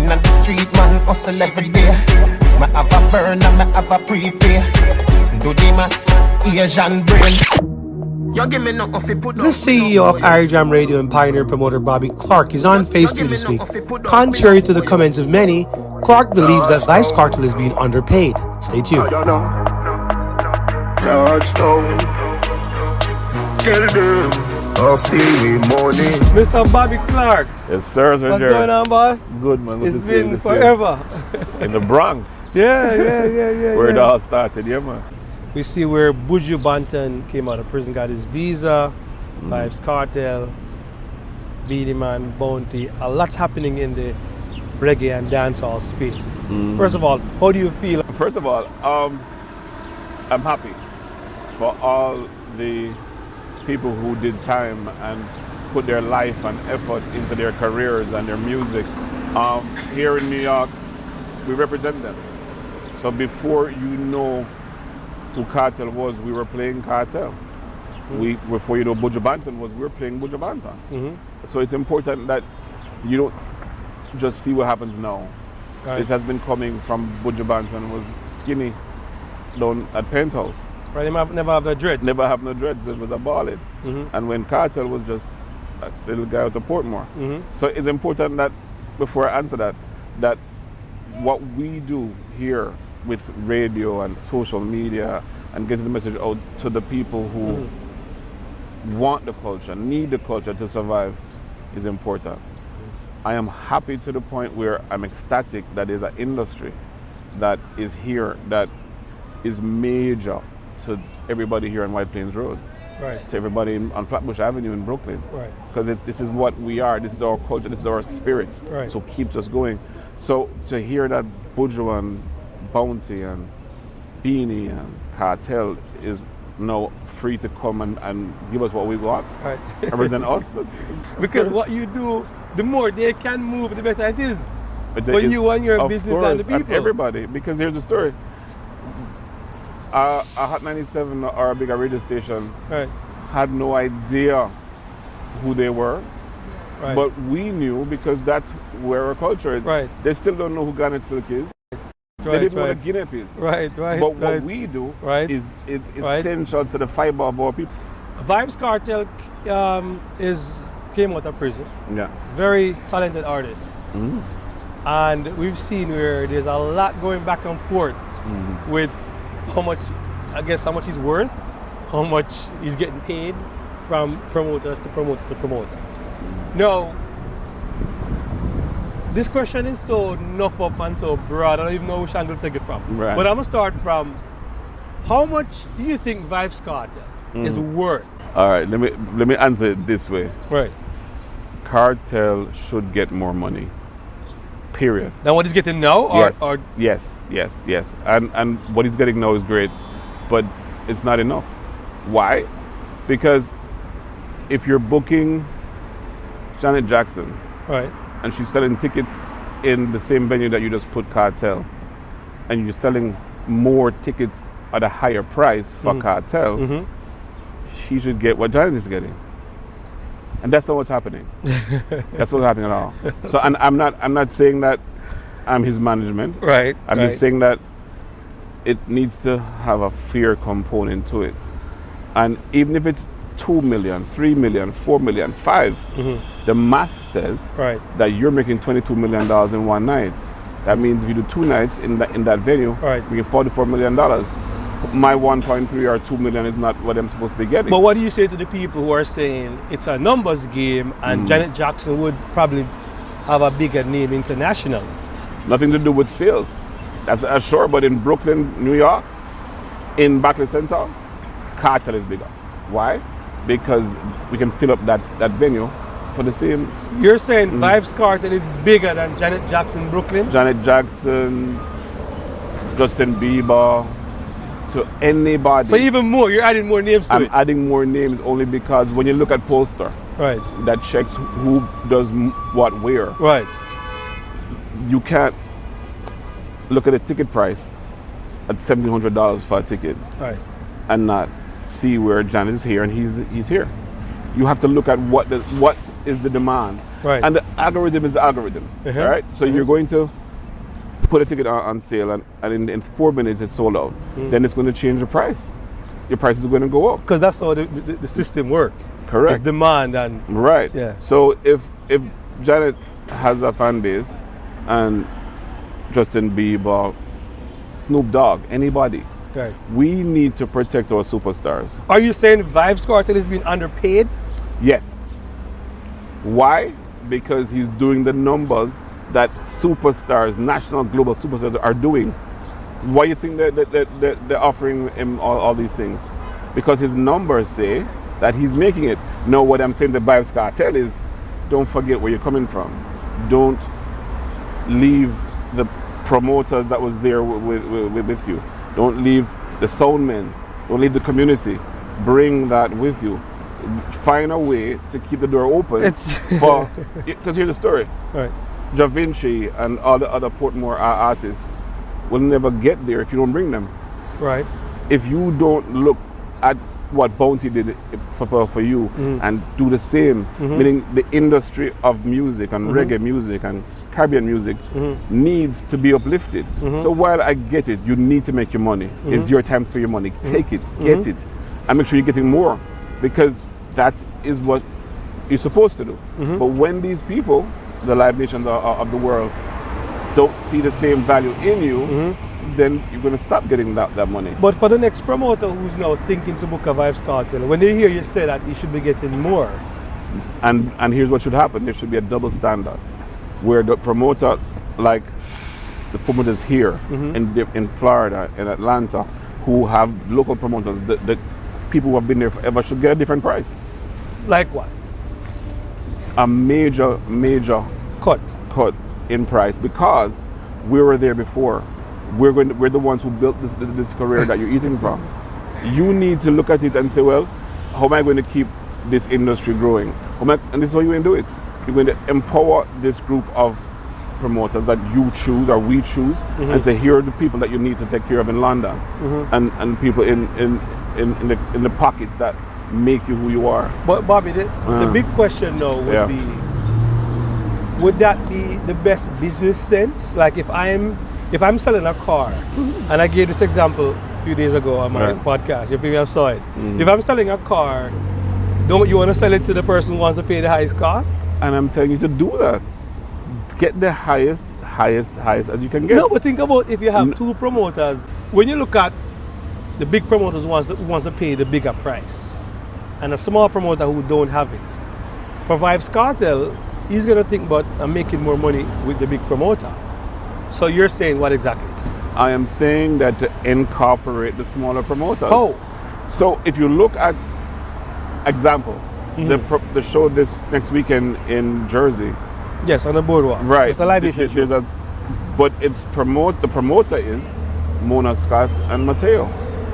In the street, man, hustle every day. Me have a burn and me have a prepay. Do the max, Asian brain. You give me no coffee, put The CEO of Irie Jam Radio and pioneer promoter Bobby Clarke is on Facebook this week. Contrary to the comments of many, Clarke believes that Vybz Kartel is being underpaid. Stay tuned. Mr. Bobby Clarke. Yes, sir. What's going on, boss? Good, man. It's been forever. In the Bronx. Yeah. Where it all started, yeah, man. We see where Buju Banton came out of prison, got his visa, Vybz Kartel, Beenie Man, Bounty. A lot's happening in the reggae and dancehall space. First of all, how do you feel? First of all, I'm happy for all the people who did time and put their life and effort into their careers and their music. Here in New York, we represent them. So before you know who Kartel was, we were playing Kartel. Before you know Buju Banton was, we were playing Buju Banton. So it's important that you don't just see what happens now. Right. It has been coming from Buju Banton was skinny down at Penthouse. Right, never have the dreads. Never have no dreads, it was a ballad. And when Kartel was just a little guy out of Portmore. So it's important that, before I answer that what we do here with radio and social media and getting the message out to the people who want the culture, need the culture to survive is important. I am happy to the point where I'm ecstatic that there's an industry that is here that is major to everybody here on White Plains Road. Right. To everybody on Flatbush Avenue in Brooklyn. Right. Because this is what we are, this is our culture, this is our spirit. Right. So keeps us going. So to hear that Buju and Bounty and Beenie and Kartel is now free to come and give us what we want, right. Rather than us. Because what you do, the more they can move, the better it is. For you and your business and the people. And everybody, because here's the story. A Hot 97 or a bigger radio station had no idea who they were. Right. But we knew because that's where our culture is. Right. They still don't know who Garnet Silk is. They didn't know what a Guinea is. Right. But what we do is essential to the fiber of our people. Vybz Kartel came out of prison. Yeah. Very talented artist. And we've seen where there's a lot going back and forth with how much he's worth, how much he's getting paid from promoter to promoter to promoter. Now, this question is so enough up and so broad, I don't even know which angle to take it from. Right. But I'm going to start from, how much do you think Vybz Kartel is worth? All right, let me answer it this way. Right. Kartel should get more money, period. Than what he's getting now? Yes. And what he's getting now is great, but it's not enough. Why? Because if you're booking Janet Jackson, right, and she's selling tickets in the same venue that you just put Kartel, and you're selling more tickets at a higher price for Kartel, she should get what Janet is getting. And that's not what's happening. That's not happening at all. So, and I'm not saying that I'm his management. Right. I'm just saying that it needs to have a fair component to it. And even if it's 2 million, 3 million, 4 million, 5, the math says that you're making $22 million in one night. That means if you do 2 nights in that venue, we get $44 million. My 1.3 or 2 million is not what I'm supposed to be getting. But what do you say to the people who are saying it's a numbers game and Janet Jackson would probably have a bigger name internationally? Nothing to do with sales. That's sure, but in Brooklyn, New York, in Barclays Center, Kartel is bigger. Why? Because we can fill up that venue for the same. You're saying Vybz Kartel is bigger than Janet Jackson Brooklyn? Janet Jackson, Justin Bieber, to anybody. So even more, you're adding more names to it? I'm adding more names only because when you look at Pollster, that checks who does what where. Right. You can't look at a ticket price at $1,700 for a ticket and not see where Janet is here and he's here. You have to look at what is the demand. Right. And the algorithm is the algorithm, right? So you're going to put a ticket on sale, and in 4 minutes it's sold out. Then it's going to change the price. Your price is going to go up. Because that's how the system works. Correct. It's demand and Right. Yeah. So if Janet has a fan base, and Justin Bieber, Snoop Dogg, anybody, right. we need to protect our superstars. Are you saying Vybz Kartel is being underpaid? Yes. Why? Because he's doing the numbers that superstars, national, global superstars are doing. Why do you think they're offering him all these things? Because his numbers say that he's making it. Now, what I'm saying to Vybz Kartel is, don't forget where you're coming from. Don't leave the promoters that was there with you. Don't leave the sound men. Don't leave the community. Bring that with you. Find a way to keep the door open. Because here's the story. Right. Da Vinci and all the other Portmore artists will never get there if you don't bring them. Right. If you don't look at what Bounty did for you and do the same, meaning the industry of music and reggae music and Caribbean music needs to be uplifted. So while I get it, you need to make your money. It's your time for your money. Take it, get it, and make sure you're getting more, because that is what you're supposed to do. But when these people, the Live Nations of the world, don't see the same value in you, then you're going to stop getting that money. But for the next promoter who's now thinking to book a Vybz Kartel, when they hear you say that, he should be getting more. And here's what should happen. There should be a double standard, where the promoter, like the promoters here in Florida, in Atlanta, who have local promoters, the people who have been there forever should get a different price. Like what? A major Cut in price, because we were there before. We're the ones who built this career that you're eating from. You need to look at it and say, well, how am I going to keep this industry growing? And this is how you're going to do it. You're going to empower this group of promoters that you choose or we choose, and say, here are the people that you need to take care of in London, and people in the pockets that make you who you are. But Bobby, the big question now would be, would that be the best business sense? Like if I'm selling a car, and I gave this example a few days ago on my podcast, you probably saw it. If I'm selling a car, don't you want to sell it to the person who wants to pay the highest cost? And I'm telling you to do that. Get the highest as you can get. No, but think about if you have two promoters. When you look at the big promoters who wants to pay the bigger price, and a small promoter who don't have it. For Vybz Kartel, he's going to think about making more money with the big promoter. So you're saying what exactly? I am saying that to incorporate the smaller promoters. How? So if you look at example, the show this next weekend in Jersey. Yes, on the boardwalk. Right. It's a live show. But the promoter is Mona Scott and Mateo.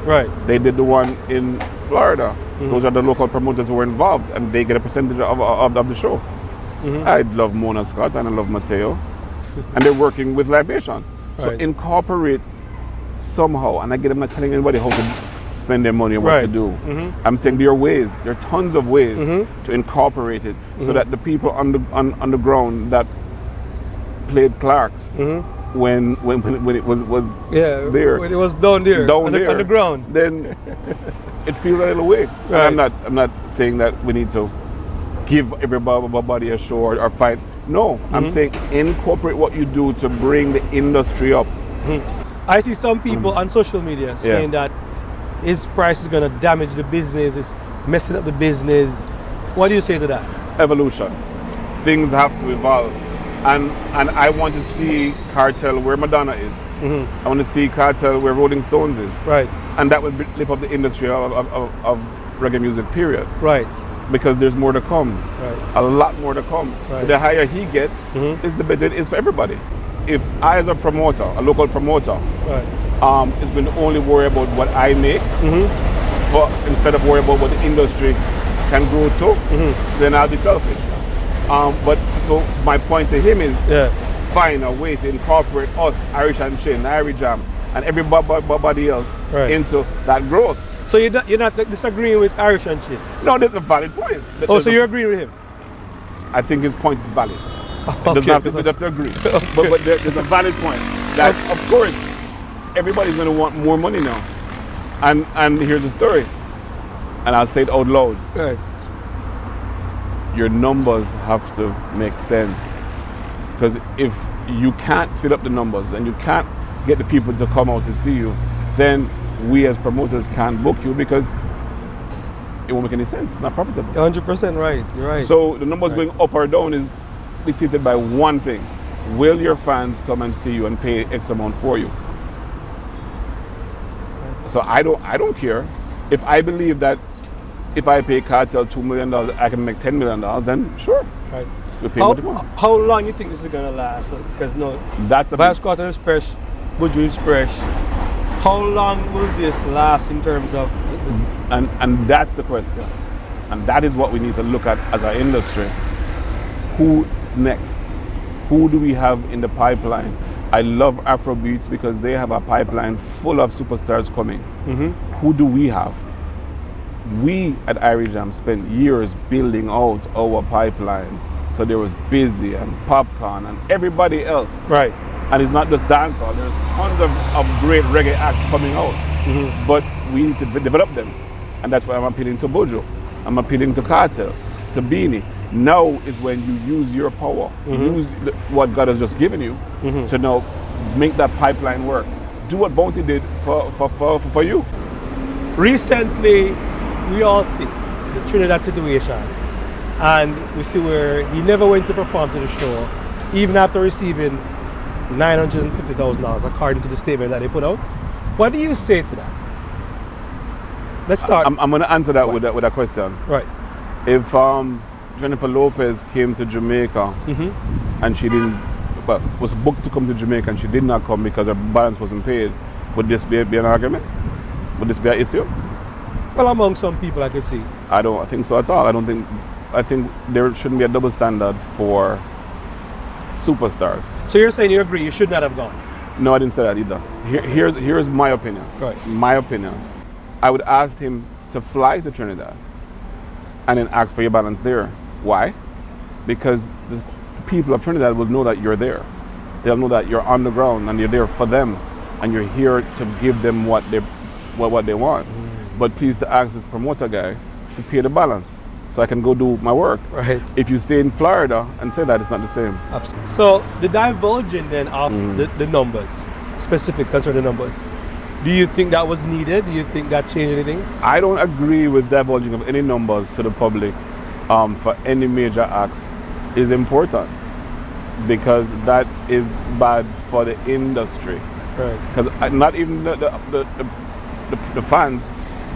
Right. They did the one in Florida. Those are the local promoters who were involved, and they get a percentage of the show. I love Mona Scott and I love Mateo. And they're working with Live Nation. So incorporate somehow, and again, I'm not telling anybody how to spend their money and what to do. I'm saying there are ways, there are tons of ways to incorporate it, so that the people on the ground that played Clark's when it was there, when it was down there on the ground, then it feels a little way. And I'm not saying that we need to give everybody a show or fight. No, I'm saying incorporate what you do to bring the industry up. I see some people on social media saying that his price is going to damage the business, it's messing up the business. What do you say to that? Evolution. Things have to evolve. And I want to see Kartel where Madonna is. I want to see Kartel where Rolling Stones is. Right. And that would lift up the industry of reggae music, period. Right. Because there's more to come. Right. A lot more to come. Right. The higher he gets, is the better it is for everybody. If I, as a promoter, a local promoter, is going to only worry about what I make, instead of worry about what the industry can grow to, then I'll be selfish. But so my point to him is, find a way to incorporate us, Irish and Shin, Irie Jam, and everybody else into that growth. So you're not disagreeing with Irish and Shin? No, that's a valid point. So you're agreeing with him? I think his point is valid. Okay, Doesn't have to, we have to agree. But there's a valid point that, of course, everybody's going to want more money now. And here's the story, and I'll say it out loud. Right. Your numbers have to make sense, because if you can't fill up the numbers and you can't get the people to come out to see you, then we as promoters can't book you, because it won't make any sense. It's not profitable. 100% right. You're right. So the numbers going up or down is dictated by one thing: will your fans come and see you and pay X amount for you? So I don't care if I believe that if I pay Kartel $2 million, I can make $10 million. Then sure, Right. we pay what you want. How long you think this is gonna last? Because That's a Vybz Kartel is fresh, Buju is fresh. How long will this last in terms of this? and that's the question, and that is what we need to look at as our industry. Who's next? Who do we have in the pipeline? I love Afrobeats because they have a pipeline full of superstars coming. Who do we have? We at Irie Jam spent years building out our pipeline. So there was Busy and Popcorn and everybody else. Right. And it's not just dancehall. There's tons of great reggae acts coming out. But we need to develop them. And that's why I'm appealing to Buju. I'm appealing to Kartel, to Beanie. Now is when you use your power. Use what God has just given you to now make that pipeline work. Do what Bounty did for you. Recently, we all see the Trinidad situation, and we see where he never went to perform to the show, even after receiving $950,000, according to the statement that they put out. What do you say to that? Let's start. I'm going to answer that with a question. Right. If Jennifer Lopez came to Jamaica and she was booked to come to Jamaica and she did not come because her balance wasn't paid, would this be an argument? Would this be an issue? Well, among some people, I could see. I don't think so at all. I think there shouldn't be a double standard for superstars. So you're saying you agree you should not have gone? No, I didn't say that either. Here's my opinion. Right. My opinion. I would ask him to fly to Trinidad and then ask for your balance there. Why? Because the people of Trinidad will know that you're there. They'll know that you're on the ground and you're there for them, and you're here to give them what they want. But please to ask this promoter guy to pay the balance so I can go do my work. Right. If you stay in Florida and say that, it's not the same. So the divulging then of the numbers, specific concerning the numbers, do you think that was needed? Do you think that changed anything? I don't agree with divulging of any numbers to the public for any major acts is important, because that is bad for the industry. Right. Because not even the fans,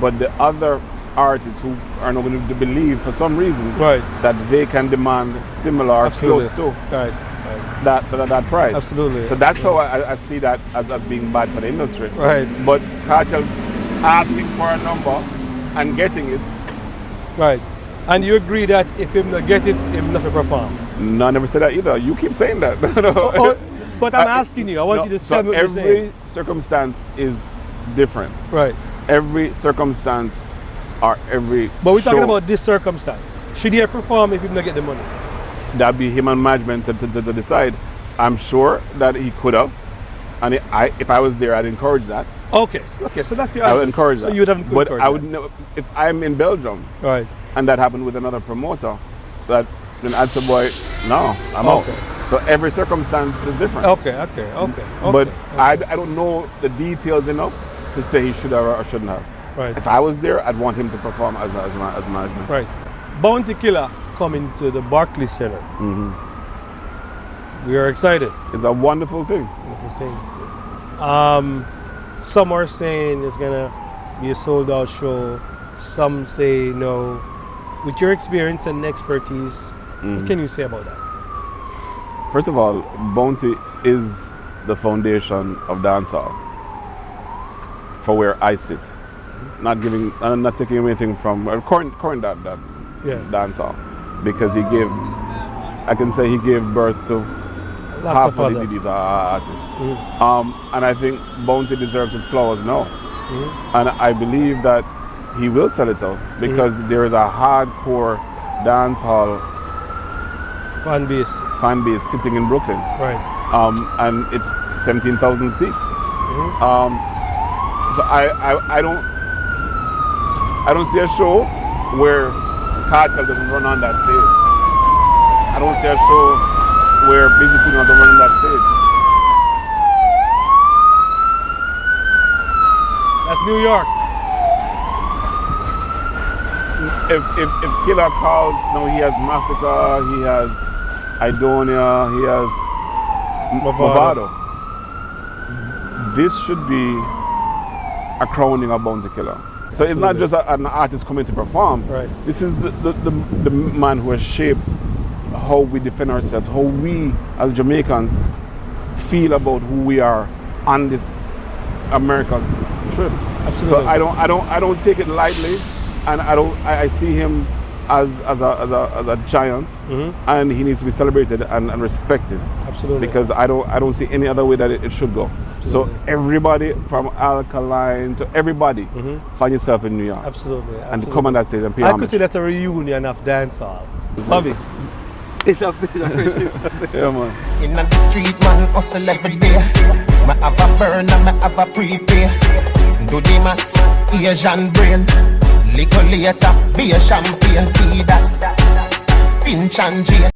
but the other artists who are not going to believe for some reason that they can demand similar or close to that price. Absolutely. So that's how I see that as being bad for the industry. Right. But Kartel asking for a number and getting it. Right. And you agree that if him not get it, him not perform? No, I never said that either. You keep saying that. But I'm asking you. I want you to tell me what you're saying. Every circumstance is different. Right. Every circumstance or every But we're talking show, about this circumstance. Should he perform if he not get the money? that'd be him and management to decide. I'm sure that he could have, and if I was there, I'd encourage that. Okay, so that's your I would answer. encourage that. So you would have But I would never, if I'm in Belgium, Right. and that happened with another promoter, then I'd say, boy, no, I'm Okay. out. So every circumstance is different. Okay. But I don't know the details enough to say he should have or shouldn't have. Right. If I was there, I'd want him to perform as management. Right. Bounty Killer coming to the Barclays Center. We are excited. It's a wonderful thing. Interesting. Some are saying it's gonna be a sold out show. Some say no. With your experience and expertise, what can you say about that? First of all, Bounty is the foundation of dancehall for where I sit. Not taking anything from current dancehall, because I can say he gave birth to Lots half of these artists. And I think Bounty deserves his flowers now. And I believe that he will sell it out, because there is a hardcore dancehall Fan base. fan base sitting in Brooklyn. Right. And it's 17,000 seats. So I don't see a show where Kartel doesn't run on that stage. I don't see a show where Biggie Signal don't run on that stage. That's New York. If Killer calls, no, he has Massacre, he has Idonia, he has Movado. This should be a crowning of Bounty Killer. So it's not just an artist coming to perform. Right. This is the man who has shaped how we defend ourselves, how we as Jamaicans feel about who we are on this American trip. Absolutely. So I don't take it lightly, and I see him as a giant, and he needs to be celebrated and respected. Absolutely. Because I don't see any other way that it should go. Absolutely. So everybody from Alkaline to everybody, find yourself in New York. Absolutely. And come on that stage and pay I homage. could say that's a reunion of dancehall. Bobby. It's a Yeah, man. In the street, man, hustle every day. Me have a burner, me have a prepay. Do the max, Asian brain. Little later, be a champagne, tea that. Finch and Jane.